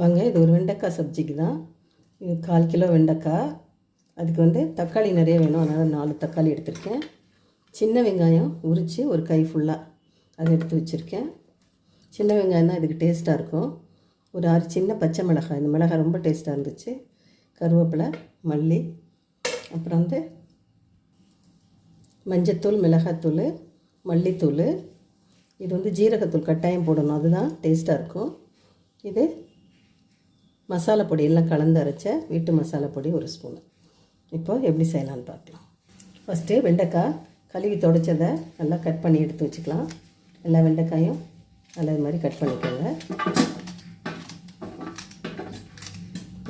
வாங்க, இது ஒரு வெண்டைக்காய் சப்ஜிக்கு தான். இது 1/4 கிலோ வெண்டைக்காய். அதுக்கு வந்து தக்காளி நிறைய வேணும், அதனால் 4 தக்காளி எடுத்திருக்கேன். சின்ன வெங்காயம் உரித்து ஒரு கை ஃபுல்லாக அதை எடுத்து வச்சுருக்கேன். சின்ன வெங்காயம் தான் இதுக்கு டேஸ்ட்டாக இருக்கும். ஒரு 6 சின்ன பச்சை மிளகாய், இந்த மிளகாய் ரொம்ப டேஸ்ட்டாக இருந்துச்சு. கருவேப்பிலை, மல்லி, அப்புறம் வந்து மஞ்சத்தூள், மிளகாத்தூள், மல்லித்தூள். இது வந்து ஜீரகத்தூள் கட்டாயம் போடணும், அதுதான் டேஸ்ட்டாக இருக்கும். இது மசாலா பொடி எல்லாம் கலந்து அரைச்ச வீட்டு மசாலா பொடி 1 ஸ்பூனு. இப்போ எப்படி செய்யலான்னு பார்க்கலாம். ஃபஸ்ட்டு வெண்டைக்காய் கழுவி துடைச்சதை நல்லா கட் பண்ணி எடுத்து வச்சுக்கலாம். எல்லா வெண்டைக்காயும் நல்லா இது மாதிரி கட் பண்ணிக்கோங்க.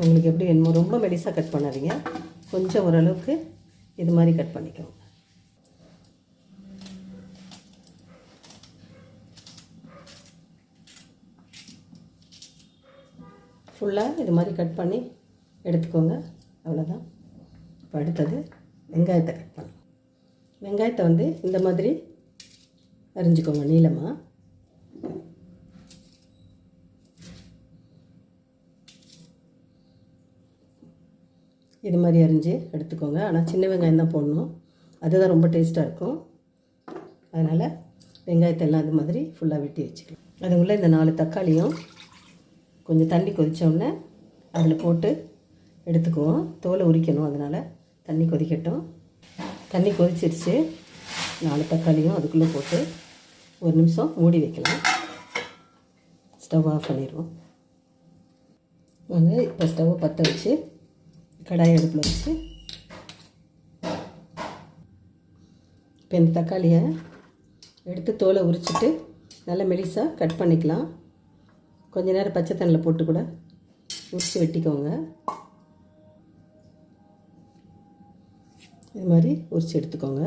உங்களுக்கு எப்படி வேணுமோ, ரொம்ப மெலிசாக கட் பண்ணாதீங்க, கொஞ்சம் ஓரளவுக்கு இது மாதிரி கட் பண்ணிக்கோங்க. ஃபுல்லாக இது மாதிரி கட் பண்ணி எடுத்துக்கோங்க. அவ்வளோதான். இப்போ அடுத்தது வெங்காயத்தை கட் பண்ணணும். வெங்காயத்தை வந்து இந்த மாதிரி அரிஞ்சிக்கோங்க நீளமாக. இது மாதிரி அரிஞ்சு எடுத்துக்கோங்க. ஆனால் சின்ன வெங்காயம் தான் போடணும், அதுதான் ரொம்ப டேஸ்ட்டாக இருக்கும். அதனால் வெங்காயத்தை எல்லாம் இது மாதிரி ஃபுல்லாக வெட்டி வச்சுக்கலாம். அது உள்ள இந்த 4 தக்காளியும் கொஞ்சம் தண்ணி கொதித்தோடனே அதில் போட்டு எடுத்துக்குவோம். தோலை உரிக்கணும், அதனால் தண்ணி கொதிக்கட்டும். தண்ணி கொதிச்சிருச்சு. 4 தக்காளியும் அதுக்குள்ளே போட்டு 1 நிமிஷம் மூடி வைக்கலாம். ஸ்டவ் ஆஃப் பண்ணிடுவோம். வந்து இப்போ ஸ்டவ்வை பற்ற வச்சு கடாய் அடுப்பில் வச்சு இப்போ இந்த தக்காளியை எடுத்து தோலை உரிச்சிட்டு நல்லா மெலிசாக கட் பண்ணிக்கலாம். கொஞ்ச நேரம் பச்சை தண்ணியில் போட்டு கூட உரித்து வெட்டிக்கோங்க. இது மாதிரி உரித்து எடுத்துக்கோங்க.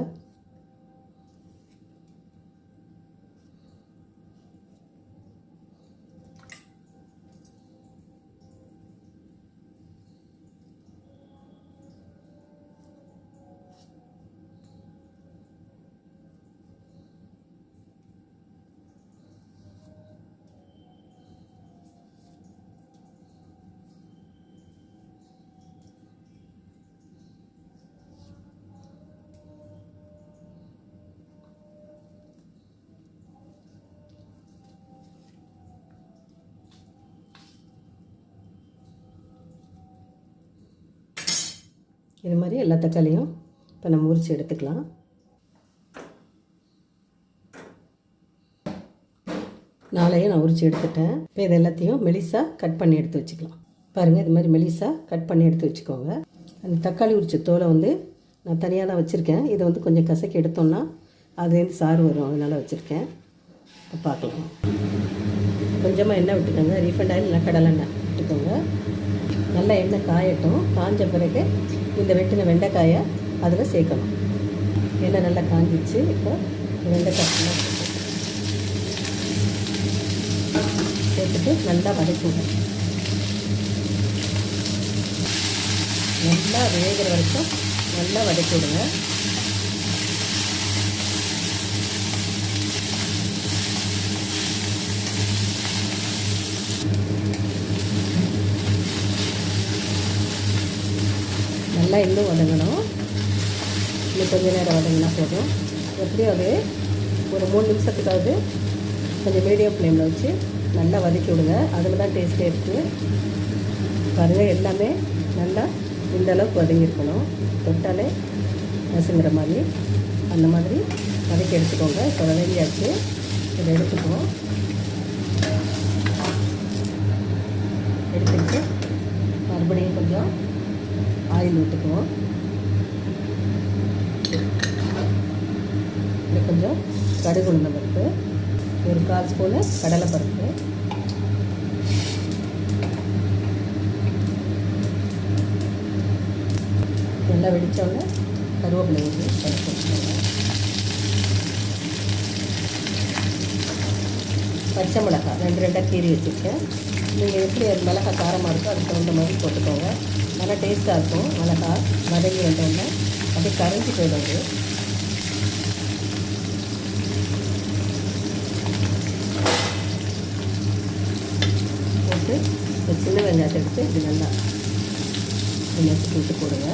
இது மாதிரி எல்லா தக்காளியும் இப்போ நம்ம உரித்து எடுத்துக்கலாம். நாளையும் நான் உரித்து எடுத்துட்டேன். இப்போ இது எல்லாத்தையும் மெலிசாக கட் பண்ணி எடுத்து வச்சுக்கலாம். பாருங்கள், இது மாதிரி மெலிசாக கட் பண்ணி எடுத்து வச்சுக்கோங்க. அந்த தக்காளி உரித்த தோலை வந்து நான் தனியாக தான் வச்சுருக்கேன். இதை வந்து கொஞ்சம் கசக்கி எடுத்தோம்னா அதுலேருந்து சாறு வரும், அதனால் வச்சுருக்கேன். இப்போ பார்க்கலாம். கொஞ்சமாக எண்ணெய் விட்டுக்கோங்க. ரீஃபைண்ட் ஆயில் இல்லை கடலை எண்ணெய் விட்டுக்கோங்க. நல்லா எண்ணெய் காயட்டும். காஞ்ச பிறகு இந்த வெட்டின வெண்டைக்காயை அதில் சேர்க்கணும். எண்ணெய் நல்லா காஞ்சிச்சு. இப்போ வெண்டைக்காய் சேர்த்துட்டு நல்லா வதக்கிவிடுங்க. நல்லா வேகிற வரைக்கும் நல்லா வதக்கி விடுங்க. நல்லா இன்னும் வதங்கணும். இன்னும் கொஞ்சம் நேரம் வதங்கினா போதும். எப்படியும் அது ஒரு 3 நிமிஷத்துக்காவது கொஞ்சம் மீடியம் ஃப்ளேமில் வச்சு நல்லா வதக்கி விடுங்க. அதில் தான் டேஸ்ட்டே இருக்குது. பாருங்கள், எல்லாமே நல்லா இந்த அளவுக்கு வதங்கியிருக்கணும். தொட்டாலே நசுங்கிற மாதிரி அந்த மாதிரி வதக்கி எடுத்துக்கோங்க. இப்போ வதங்கியாச்சு. இதை எடுத்துக்குவோம். எடுத்துக்கிட்டு மறுபடியும் கொஞ்சம் ஆயில் விட்டுக்குவோம். இது கொஞ்சம் கடுகு உளுந்தம் பருப்பு, ஒரு 1/4 ஸ்பூனு கடலைப்பருப்பு, நல்லா வெடித்தோடனே கருவேப்பிலை ஊற்றி பருப்பு, பச்சை மிளகாய் 2 கீறி வச்சுருக்கேன். நீங்கள் எப்படி அது மிளகாய் காரமாக இருக்கோ அதுக்கு தகுந்த மாதிரி போட்டுக்கோங்க. நல்லா டேஸ்ட்டாக இருக்கும். மிளகாய் வதங்கி வந்தோடனே அப்படியே கரைஞ்சி போயிடுது. போட்டு சின்ன வெங்காயத்தை எடுத்து இது நல்லா நசுக்கி விட்டு போடுங்க.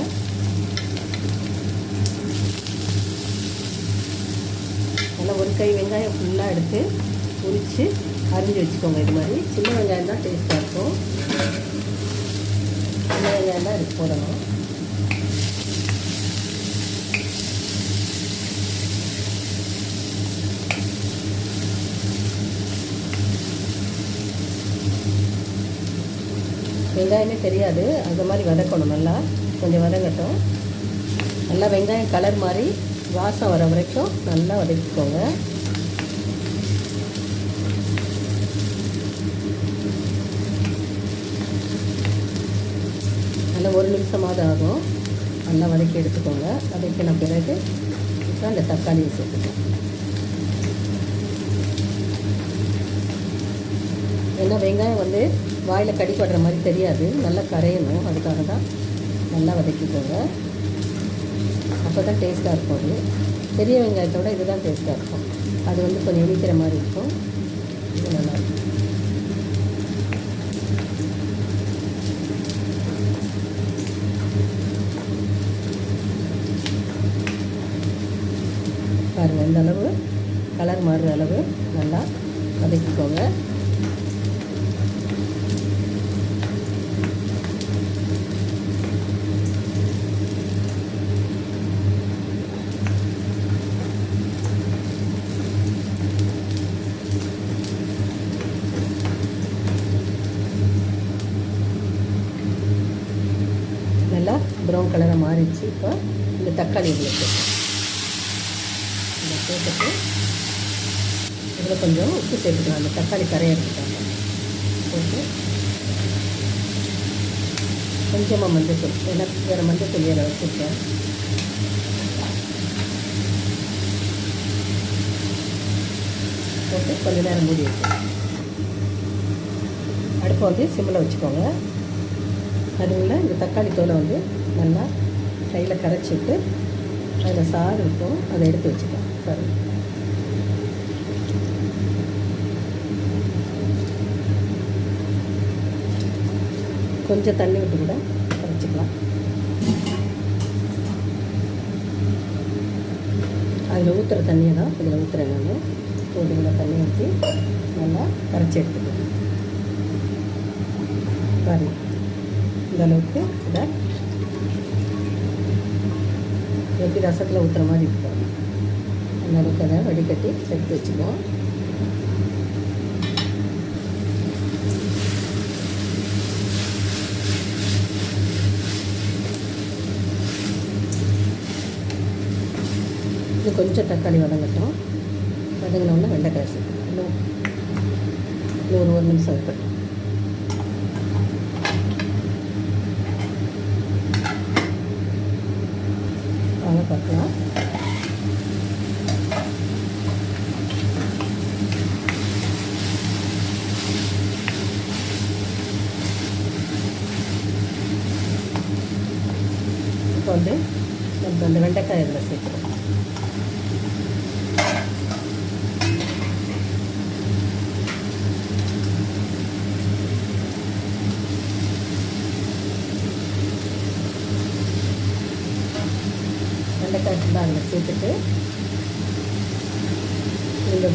நல்லா ஒரு கை வெங்காயம் ஃபுல்லாக எடுத்து உரித்து அரிஞ்சு வச்சுக்கோங்க. இது மாதிரி சின்ன வெங்காயம் தான் டேஸ்ட்டாக இருக்கும். சின்ன வெங்காயம் தான் இதுக்கு போடணும். வெங்காயமே தெரியாது, அந்த மாதிரி வதக்கணும். நல்லா கொஞ்சம் வதங்கட்டும். நல்லா வெங்காயம் கலர் மாதிரி வாசம் வர வரைக்கும் நல்லா வதக்கிக்கோங்க. நல்லா 1 நிமிஷமாவது ஆகும். நல்லா வதக்கி எடுத்துக்கோங்க. வதக்கின பிறகு இப்போ அந்த தக்காளியை சேர்த்துக்கோங்க. ஏன்னா வெங்காயம் வந்து வாயில் கடிப்படுற மாதிரி தெரியாது, நல்லா கரையணும். அதுக்காக தான் நல்லா வதக்கிக்கோங்க. அப்போ தான் டேஸ்ட்டாக இருக்கும். அது பெரிய வெங்காயத்தோடு இது தான் டேஸ்ட்டாக இருக்கும். அது வந்து கொஞ்சம் இனிக்கிற மாதிரி இருக்கும். இது நல்லாயிருக்கும். பாருங்கள், இந்த அளவு கலர் மாறுற அளவு நல்லா வதக்கிக்கோங்க. நல்லா ப்ரௌன் கலராக மாறிடுச்சு. இப்போ இந்த தக்காளி இதில் சேர்த்துட்டு இதில் கொஞ்சம் உப்பு சேர்த்துக்கலாம். அந்த தக்காளி கரையிறதுக்காக போட்டு கொஞ்சமாக மஞ்சத்தூள், ஏன்னா வேறு மஞ்சத்தூள் வேறு வச்சுருக்கேன். போட்டு கொஞ்ச நேரம் மூடி வைக்கணும். அடுப்பை வந்து சிம்மில் வச்சுக்கோங்க. அதுக்குள்ள இந்த தக்காளி தோலை வந்து நல்லா கையில் கரைச்சிட்டு அதில் சாறு இருக்கும், அதை எடுத்து வச்சுக்கலாம். பாருங்கள், கொஞ்சம் தண்ணி விட்டு கூட கரைச்சிக்கலாம். அதில் ஊற்றுற தண்ணியை தான் இதில் ஊற்றுறேன் நான். போட்டுக்கிற தண்ணி ஊற்றி நல்லா கரைச்சி எடுத்துக்கலாம். பாருங்கள், இந்த அளவுக்கு இதை எப்படி ரசத்தில் ஊற்றுற மாதிரி இருக்கும். அந்த அளவுக்கு அதை வடிகட்டி எடுத்து வச்சுக்குவோம். இது கொஞ்சம் தக்காளி வதங்கட்டும். வதங்கினோன்னா வெண்டைக்காய் சேர்க்கணும். இன்னும் ஒரு நிமிஷம் இருக்கட்டும். வாங்க பார்க்கலாம். இப்போ வந்து நம்ம அந்த வெண்டைக்காய் இதில் சேர்க்குறோம். வெண்டைக்காய் ஃபுல்லாக அதில் சேர்த்துட்டு இந்த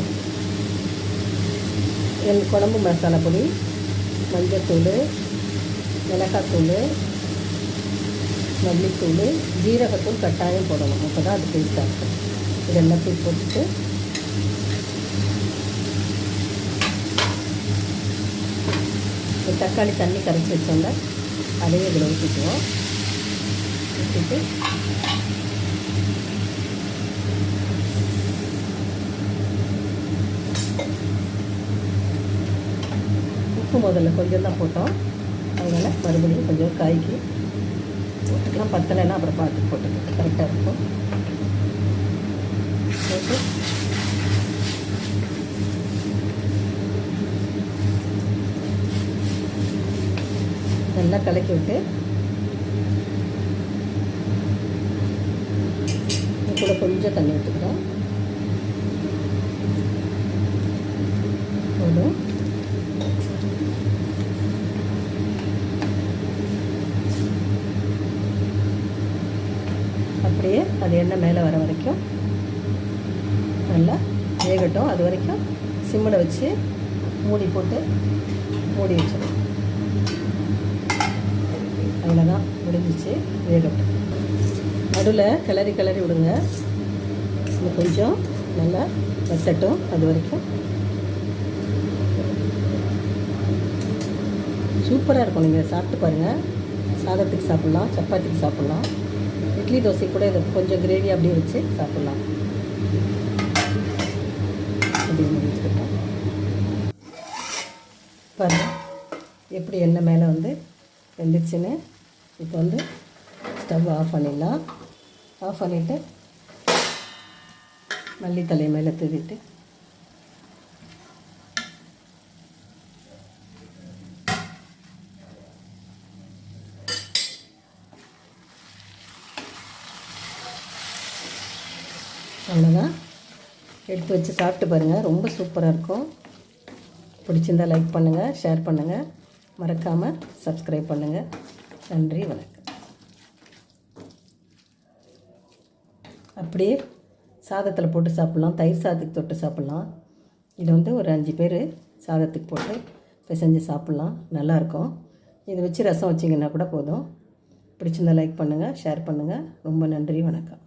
குழம்பு மசாலா பொடி, மஞ்சத்தூள், மிளகாத்தூள், மல்லித்தூள், ஜீரகத்தூள் கட்டாயம் போடணும். அப்போ தான் அது டேஸ்ட்டாக இருக்கும். இது எல்லாத்தையும் போட்டுட்டு தக்காளி தண்ணி கரைச்சி வச்சோம்ல அதையும் இதில் ஊற்றிக்குவோம். ஊற்றிட்டு உப்பு முதல்ல கொஞ்சம் தான் போட்டோம். அதனால் மறுபடியும் கொஞ்சம் காய்க்கு போட்டுக்கலாம். பத்தலைன்னா அப்புறம் பார்த்து போட்டுக்கலாம், கரெக்டாக இருக்கும். போட்டு நல்லா கலக்கி விட்டு கூட கொஞ்சம் தண்ணி ஊற்றிக்கிறோம். போதும். அது எண்ணெய் மேலே வர வரைக்கும் நல்லா வேகட்டும். அது வரைக்கும் சிம்மில் வச்சு மூடி போட்டு மூடி வச்சிடும். அவ்வளோதான், முடிஞ்சிச்சு. வேகட்டும். நடுவில் கிளறி கிளறி விடுங்க. இன்னும் கொஞ்சம் நல்லா வத்தட்டும். அது வரைக்கும் சூப்பராக இருக்கும். நீங்கள் சாப்பிட்டு பாருங்கள். சாதத்துக்கு சாப்பிட்லாம், சப்பாத்திக்கு சாப்பிட்லாம், இட்லி தோசை கூட இதை கொஞ்சம் கிரேவி அப்படியே வச்சு சாப்பிட்லாம். அப்படின்னு வச்சுக்கிட்டோம். பாருங்கள் எப்படி எண்ணெய் மேலே வந்து வெந்துச்சுன்னு. இப்போ வந்து ஸ்டவ் ஆஃப் பண்ணிடலாம். ஆஃப் பண்ணிவிட்டு மல்லித்தலை மேலே தூவிட்டு அவ்வளோதான். எடுத்து வச்சு சாப்பிட்டு பாருங்கள். ரொம்ப சூப்பராக இருக்கும். பிடிச்சிருந்தால் லைக் பண்ணுங்கள், ஷேர் பண்ணுங்கள், மறக்காமல் சப்ஸ்கிரைப் பண்ணுங்கள். நன்றி, வணக்கம். அப்படியே சாதத்தில் போட்டு சாப்பிட்லாம், தயிர் சாதத்துக்கு தொட்டு சாப்பிட்லாம். இது வந்து ஒரு 5 பேர் சாதத்துக்கு போட்டு பிசைஞ்சு சாப்பிட்லாம், நல்லாயிருக்கும். இதை வச்சு ரசம் வச்சிங்கன்னா கூட போதும். பிடிச்சிருந்தால் லைக் பண்ணுங்கள், ஷேர் பண்ணுங்கள். ரொம்ப நன்றி, வணக்கம்.